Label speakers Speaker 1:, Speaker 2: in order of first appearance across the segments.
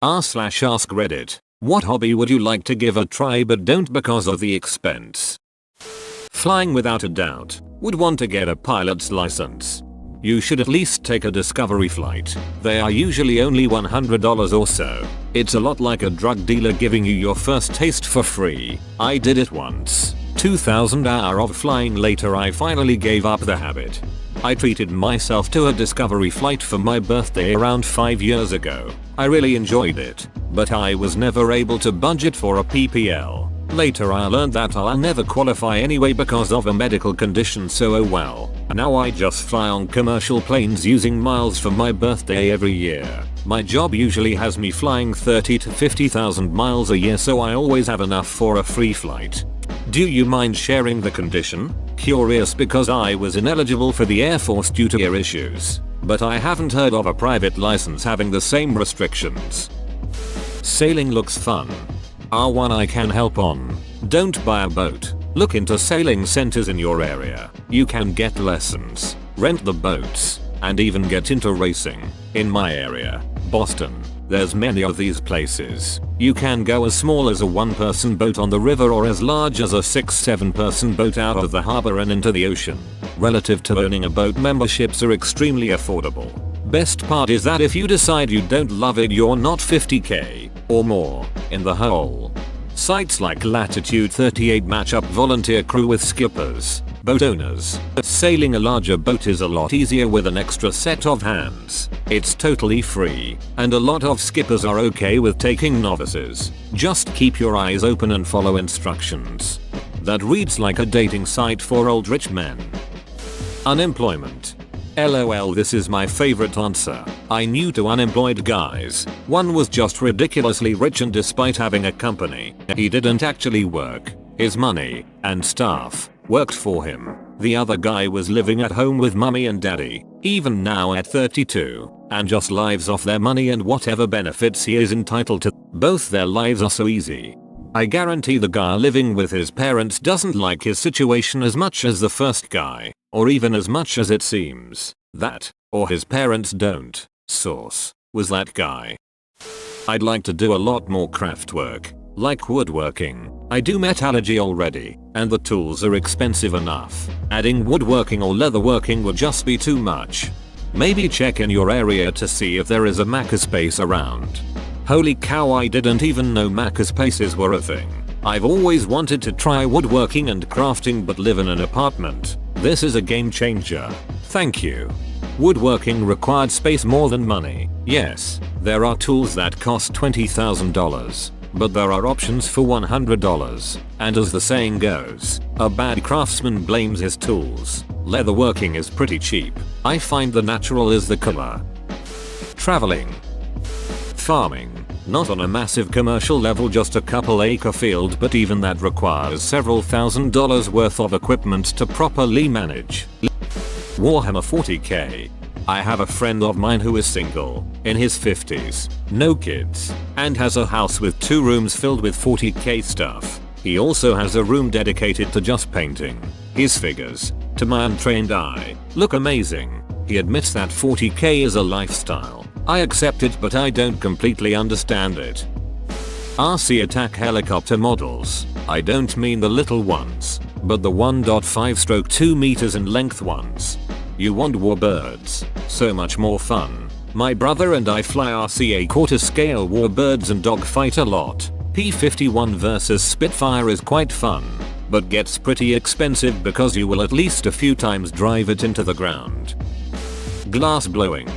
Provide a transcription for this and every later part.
Speaker 1: r/ask Reddit. What hobby would you like to give a try but don't because of the expense? Flying without a doubt. Would want to get a pilot's license. You should at least take a discovery flight. They are usually only $100 or so. It's a lot like a drug dealer giving you your first taste for free. I did it once. 2,000 hours of flying later I finally gave up the habit. I treated myself to a discovery flight for my birthday around 5 years ago. I really enjoyed it, but I was never able to budget for a PPL. Later I learned that I'll never qualify anyway because of a medical condition, so oh well. Now I just fly on commercial planes using miles for my birthday every year. My job usually has me flying 30 to 50,000 miles a year, so I always have enough for a free flight. Do you mind sharing the condition? Curious because I was ineligible for the Air Force due to ear issues, but I haven't heard of a private license having the same restrictions. Sailing looks fun. R1 I can help on. Don't buy a boat. Look into sailing centers in your area. You can get lessons, rent the boats, and even get into racing. In my area, Boston, there's many of these places. You can go as small as a one-person boat on the river or as large as a 6-7 person boat out of the harbor and into the ocean. Relative to owning a boat, memberships are extremely affordable. Best part is that if you decide you don't love it, you're not 50k or more in the hole. Sites like Latitude 38 match up volunteer crew with skippers, boat owners. Sailing a larger boat is a lot easier with an extra set of hands. It's totally free, and a lot of skippers are okay with taking novices. Just keep your eyes open and follow instructions. That reads like a dating site for old rich men. Unemployment. LOL, this is my favorite answer. I knew two unemployed guys. One was just ridiculously rich, and despite having a company, he didn't actually work. His money and staff worked for him. The other guy was living at home with mommy and daddy, even now at 32, and just lives off their money and whatever benefits he is entitled to. Both their lives are so easy. I guarantee the guy living with his parents doesn't like his situation as much as the first guy, or even as much as it seems. That, or his parents don't. Source: was that guy. I'd like to do a lot more craft work, like woodworking. I do metallurgy already, and the tools are expensive enough. Adding woodworking or leatherworking would just be too much. Maybe check in your area to see if there is a makerspace around. Holy cow, I didn't even know makerspaces were a thing. I've always wanted to try woodworking and crafting but live in an apartment. This is a game changer. Thank you. Woodworking required space more than money. Yes, there are tools that cost $20,000, but there are options for $100. And as the saying goes, a bad craftsman blames his tools. Leatherworking is pretty cheap. I find the natural is the killer. Traveling. Farming. Not on a massive commercial level, just a couple acre field, but even that requires several $1,000s worth of equipment to properly manage. Warhammer 40k. I have a friend of mine who is single, in his 50s, no kids, and has a house with 2 rooms filled with 40k stuff. He also has a room dedicated to just painting. His figures, to my untrained eye, look amazing. He admits that 40k is a lifestyle. I accept it, but I don't completely understand it. RC attack helicopter models. I don't mean the little ones, but the 1.5-2 meters in length ones. You want warbirds? So much more fun. My brother and I fly RCA quarter scale warbirds and dogfight a lot. P-51 versus Spitfire is quite fun, but gets pretty expensive because you will at least a few times drive it into the ground. Glass blowing.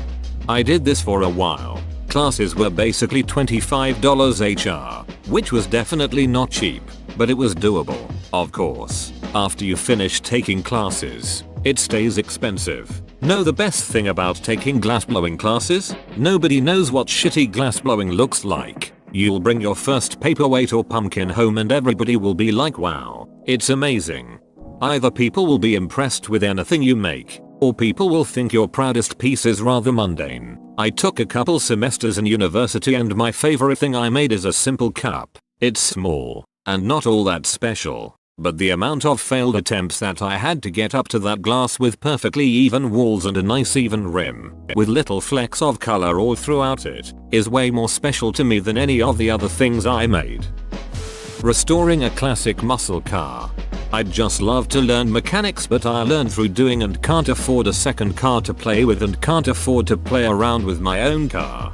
Speaker 1: I did this for a while. Classes were basically $25 HR, which was definitely not cheap, but it was doable. Of course, after you finish taking classes, it stays expensive. Know the best thing about taking glassblowing classes? Nobody knows what shitty glassblowing looks like. You'll bring your first paperweight or pumpkin home and everybody will be like, wow, it's amazing. Either people will be impressed with anything you make, or people will think your proudest piece is rather mundane. I took a couple semesters in university and my favorite thing I made is a simple cup. It's small and not all that special, but the amount of failed attempts that I had to get up to that glass with perfectly even walls and a nice even rim, with little flecks of color all throughout it, is way more special to me than any of the other things I made. Restoring a classic muscle car. I'd just love to learn mechanics, but I learn through doing and can't afford a second car to play with and can't afford to play around with my own car.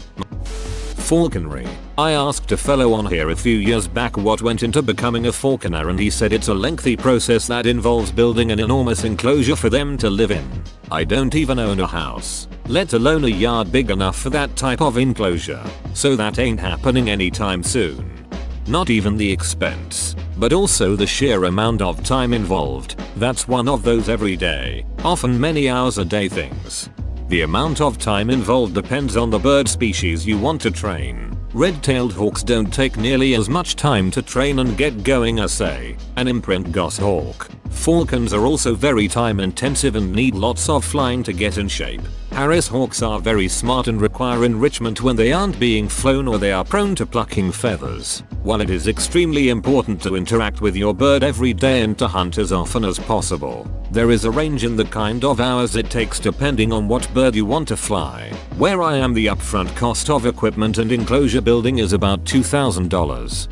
Speaker 1: Falconry. I asked a fellow on here a few years back what went into becoming a falconer, and he said it's a lengthy process that involves building an enormous enclosure for them to live in. I don't even own a house, let alone a yard big enough for that type of enclosure, so that ain't happening anytime soon. Not even the expense, but also the sheer amount of time involved. That's one of those everyday, often many hours a day things. The amount of time involved depends on the bird species you want to train. Red-tailed hawks don't take nearly as much time to train and get going as, say, an imprint goshawk. Falcons are also very time intensive and need lots of flying to get in shape. Harris hawks are very smart and require enrichment when they aren't being flown, or they are prone to plucking feathers. While it is extremely important to interact with your bird every day and to hunt as often as possible, there is a range in the kind of hours it takes depending on what bird you want to fly. Where I am, the upfront cost of equipment and enclosure building is about $2,000.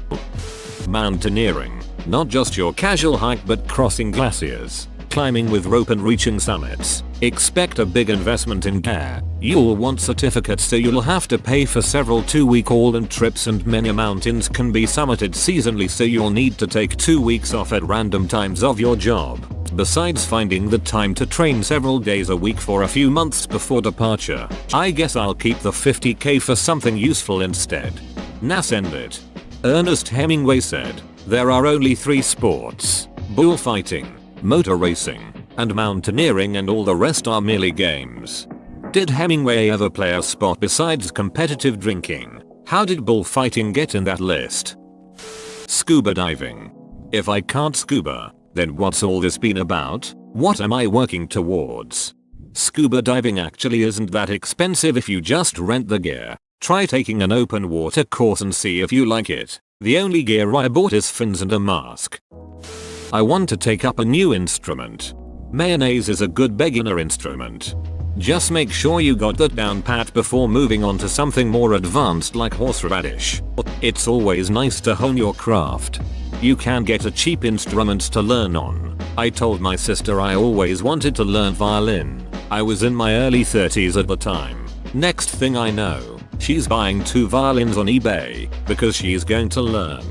Speaker 1: Mountaineering. Not just your casual hike, but crossing glaciers, climbing with rope and reaching summits. Expect a big investment in gear. You'll want certificates, so you'll have to pay for several 2-week all-in trips, and many mountains can be summited seasonally, so you'll need to take 2 weeks off at random times of your job. Besides finding the time to train several days a week for a few months before departure, I guess I'll keep the $50K for something useful instead. Nah, send it. Ernest Hemingway said, "There are only 3 sports: bullfighting, motor racing, and mountaineering, and all the rest are merely games." Did Hemingway ever play a sport besides competitive drinking? How did bullfighting get in that list? Scuba diving. If I can't scuba, then what's all this been about? What am I working towards? Scuba diving actually isn't that expensive if you just rent the gear. Try taking an open water course and see if you like it. The only gear I bought is fins and a mask. I want to take up a new instrument. Mayonnaise is a good beginner instrument. Just make sure you got that down pat before moving on to something more advanced like horseradish. It's always nice to hone your craft. You can get a cheap instrument to learn on. I told my sister I always wanted to learn violin. I was in my early 30s at the time. Next thing I know, she's buying 2 violins on eBay because she's going to learn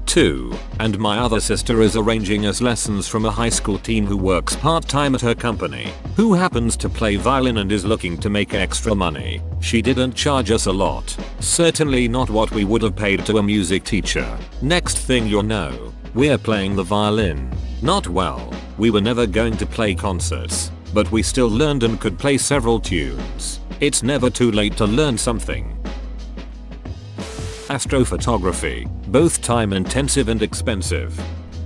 Speaker 1: too, and my other sister is arranging us lessons from a high school teen who works part-time at her company, who happens to play violin and is looking to make extra money. She didn't charge us a lot, certainly not what we would have paid to a music teacher. Next thing you'll know, we're playing the violin. Not well, we were never going to play concerts, but we still learned and could play several tunes. It's never too late to learn something. Astrophotography, both time intensive and expensive.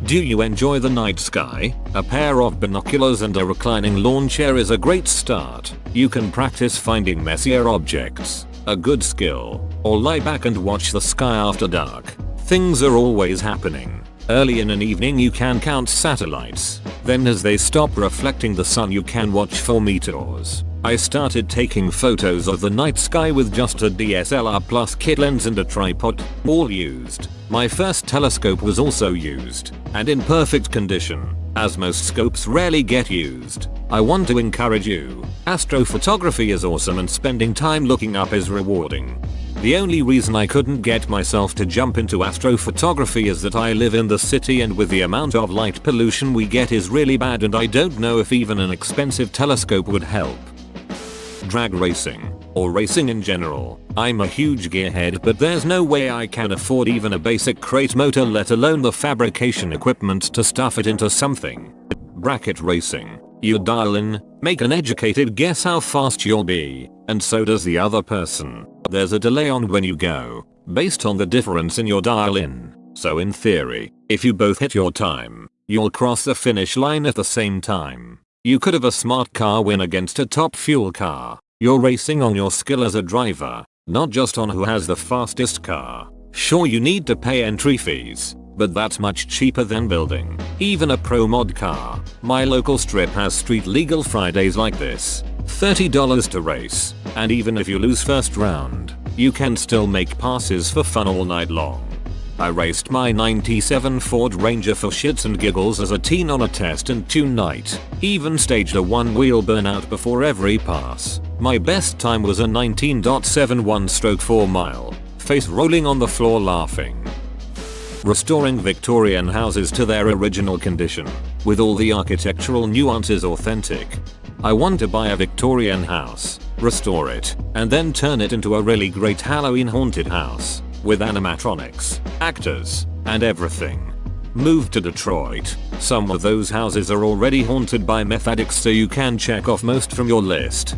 Speaker 1: Do you enjoy the night sky? A pair of binoculars and a reclining lawn chair is a great start. You can practice finding messier objects, a good skill, or lie back and watch the sky after dark. Things are always happening. Early in an evening you can count satellites, then as they stop reflecting the sun you can watch for meteors. I started taking photos of the night sky with just a DSLR plus kit lens and a tripod, all used. My first telescope was also used, and in perfect condition, as most scopes rarely get used. I want to encourage you. Astrophotography is awesome and spending time looking up is rewarding. The only reason I couldn't get myself to jump into astrophotography is that I live in the city, and with the amount of light pollution we get is really bad, and I don't know if even an expensive telescope would help. Drag racing, or racing in general. I'm a huge gearhead, but there's no way I can afford even a basic crate motor, let alone the fabrication equipment to stuff it into something. Bracket racing. You dial in, make an educated guess how fast you'll be, and so does the other person. There's a delay on when you go, based on the difference in your dial in. So in theory, if you both hit your time, you'll cross the finish line at the same time. You could have a smart car win against a top fuel car. You're racing on your skill as a driver, not just on who has the fastest car. Sure, you need to pay entry fees, but that's much cheaper than building even a pro mod car. My local strip has street legal Fridays like this. $30 to race, and even if you lose first round, you can still make passes for fun all night long. I raced my 97 Ford Ranger for shits and giggles as a teen on a test and tune night, even staged a one-wheel burnout before every pass. My best time was a 19.71 stroke 4 mile, face rolling on the floor laughing. Restoring Victorian houses to their original condition, with all the architectural nuances authentic. I want to buy a Victorian house, restore it, and then turn it into a really great Halloween haunted house, with animatronics, actors, and everything. Move to Detroit. Some of those houses are already haunted by meth addicts, so you can check off most from your list.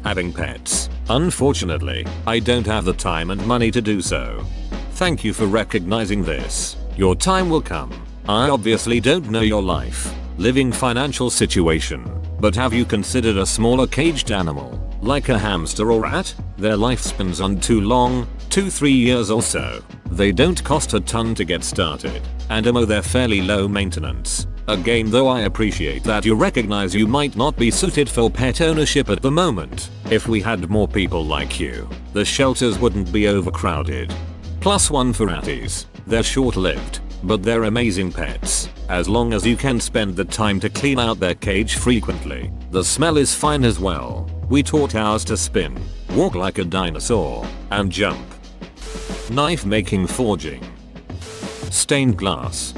Speaker 1: Having pets. Unfortunately, I don't have the time and money to do so. Thank you for recognizing this. Your time will come. I obviously don't know your life, living financial situation, but have you considered a smaller caged animal, like a hamster or rat? Their lifespans aren't too long, 2-3 years or so. They don't cost a ton to get started, and they're fairly low maintenance. Again, though, I appreciate that you recognize you might not be suited for pet ownership at the moment. If we had more people like you, the shelters wouldn't be overcrowded. +1 for ratties. They're short-lived, but they're amazing pets, as long as you can spend the time to clean out their cage frequently. The smell is fine as well. We taught ours to spin, walk like a dinosaur, and jump. Knife making, forging. Stained glass.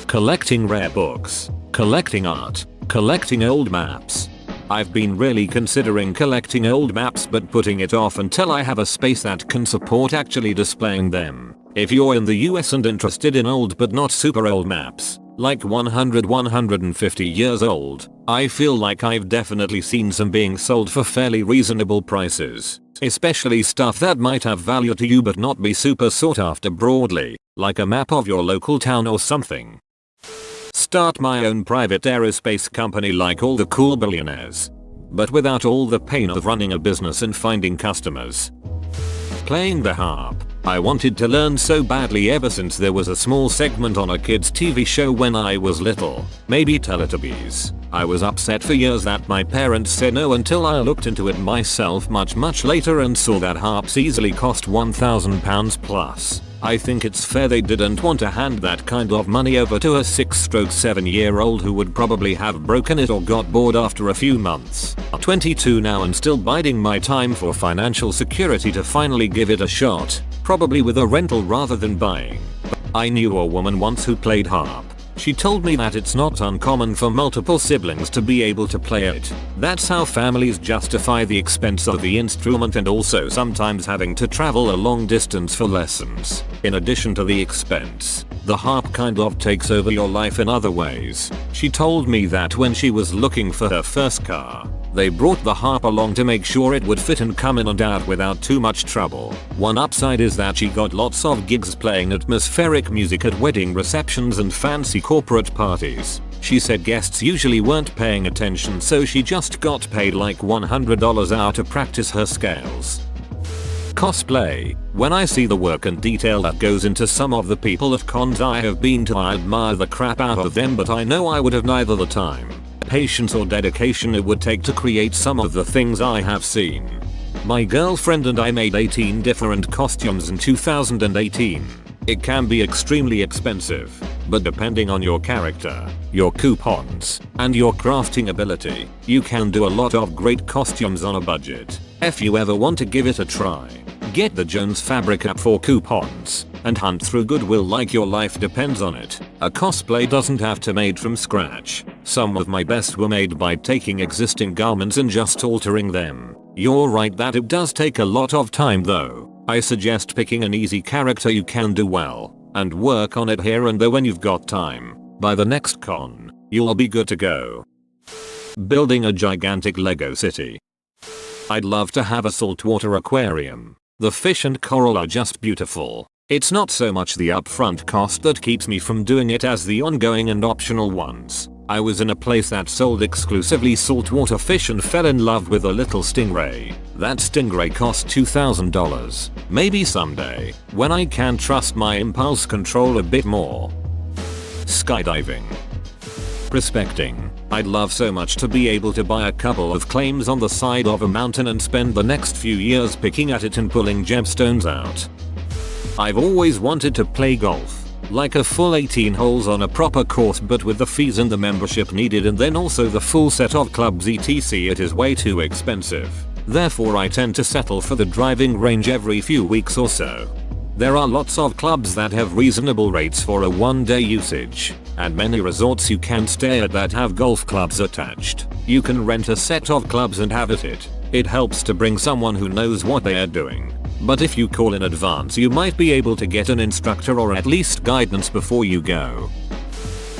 Speaker 1: Collecting rare books. Collecting art. Collecting old maps. I've been really considering collecting old maps, but putting it off until I have a space that can support actually displaying them. If you're in the US and interested in old but not super old maps, like 100-150 years old, I feel like I've definitely seen some being sold for fairly reasonable prices, especially stuff that might have value to you but not be super sought after broadly, like a map of your local town or something. Start my own private aerospace company like all the cool billionaires, but without all the pain of running a business and finding customers. Playing the harp. I wanted to learn so badly ever since there was a small segment on a kids TV show when I was little, maybe Teletubbies. I was upset for years that my parents said no until I looked into it myself much later and saw that harps easily cost £1,000 plus. I think it's fair they didn't want to hand that kind of money over to a 6-7-year-old who would probably have broken it or got bored after a few months. 22 now and still biding my time for financial security to finally give it a shot, probably with a rental rather than buying. I knew a woman once who played harp. She told me that it's not uncommon for multiple siblings to be able to play it. That's how families justify the expense of the instrument and also sometimes having to travel a long distance for lessons. In addition to the expense, the harp kind of takes over your life in other ways. She told me that when she was looking for her first car, they brought the harp along to make sure it would fit and come in and out without too much trouble. One upside is that she got lots of gigs playing atmospheric music at wedding receptions and fancy corporate parties. She said guests usually weren't paying attention, so she just got paid like $100 an hour to practice her scales. Cosplay. When I see the work and detail that goes into some of the people at cons I have been to, I admire the crap out of them, but I know I would have neither the time, patience or dedication it would take to create some of the things I have seen. My girlfriend and I made 18 different costumes in 2018. It can be extremely expensive, but depending on your character, your coupons, and your crafting ability, you can do a lot of great costumes on a budget. If you ever want to give it a try, get the Jones Fabric app for coupons, and hunt through Goodwill like your life depends on it. A cosplay doesn't have to be made from scratch. Some of my best were made by taking existing garments and just altering them. You're right that it does take a lot of time though. I suggest picking an easy character you can do well, and work on it here and there when you've got time. By the next con, you'll be good to go. Building a gigantic Lego city. I'd love to have a saltwater aquarium. The fish and coral are just beautiful. It's not so much the upfront cost that keeps me from doing it as the ongoing and optional ones. I was in a place that sold exclusively saltwater fish and fell in love with a little stingray. That stingray cost $2,000. Maybe someday, when I can trust my impulse control a bit more. Skydiving. Prospecting. I'd love so much to be able to buy a couple of claims on the side of a mountain and spend the next few years picking at it and pulling gemstones out. I've always wanted to play golf. Like a full 18 holes on a proper course, but with the fees and the membership needed and then also the full set of clubs etc. It is way too expensive. Therefore I tend to settle for the driving range every few weeks or so. There are lots of clubs that have reasonable rates for a one-day usage, and many resorts you can stay at that have golf clubs attached. You can rent a set of clubs and have at it. It helps to bring someone who knows what they are doing. But if you call in advance you might be able to get an instructor or at least guidance before you go.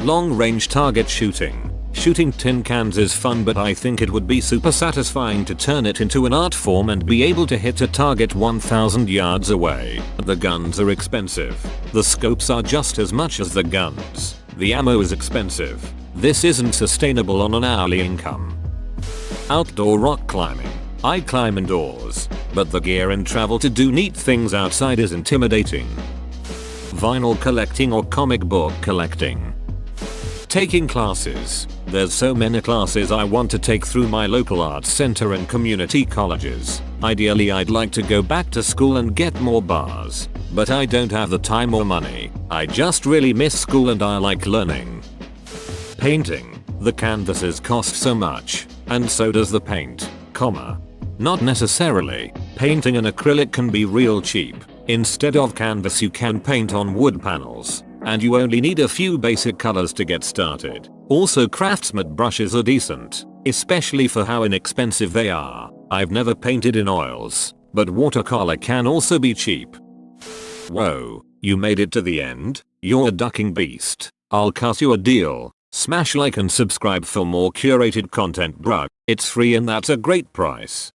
Speaker 1: Long range target shooting. Shooting tin cans is fun, but I think it would be super satisfying to turn it into an art form and be able to hit a target 1,000 yards away. The guns are expensive. The scopes are just as much as the guns. The ammo is expensive. This isn't sustainable on an hourly income. Outdoor rock climbing. I climb indoors, but the gear and travel to do neat things outside is intimidating. Vinyl collecting or comic book collecting. Taking classes. There's so many classes I want to take through my local arts center and community colleges. Ideally I'd like to go back to school and get more bars, but I don't have the time or money. I just really miss school and I like learning. Painting. The canvases cost so much, and so does the paint, not necessarily. Painting an acrylic can be real cheap. Instead of canvas you can paint on wood panels, and you only need a few basic colors to get started. Also Craftsman brushes are decent, especially for how inexpensive they are. I've never painted in oils, but watercolor can also be cheap. Whoa, you made it to the end? You're a ducking beast. I'll cut you a deal. Smash like and subscribe for more curated content, bruh. It's free and that's a great price.